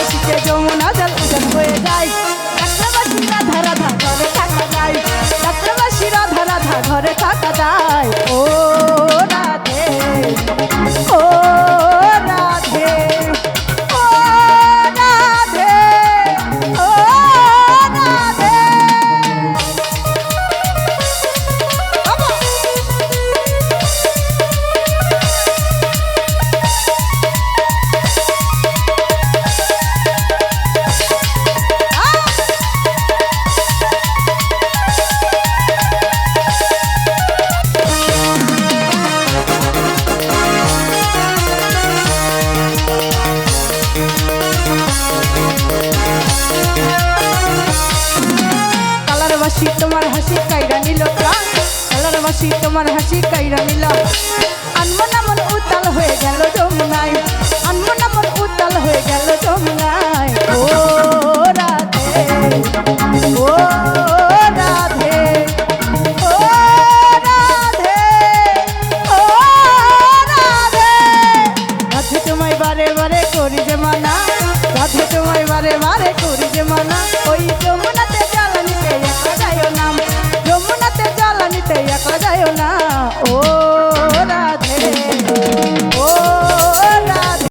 হাসিতে যমুনা জল উজান হয়ে যায়। যাত্রাবাসী রাধা রাধা ঘরে থাকা যায়, যাত্রাবাসী রাধা রাধা ঘরে থাকা যায়। ও রাধে ও রাধে ও রাধে ও রাধে। কালারবাসী তোমার হাসি কাইরা নিল প্রাণ, কালারবাসী তোমার হাসি কাইরা নিল। আনমন আমন উতাল হয়ে গেল যমুনায়, আনমন আমন উতাল হয়ে গেল যমুনায়। ও রাধে ও রাধে ও রাধে ও রাধে। রাধে তোমায় বারে বারে করি যে মানা, রাধে তোমায় বারে বারে করি যে মানা। ওই যমুনাতে জল নিতে একা যায় নাম,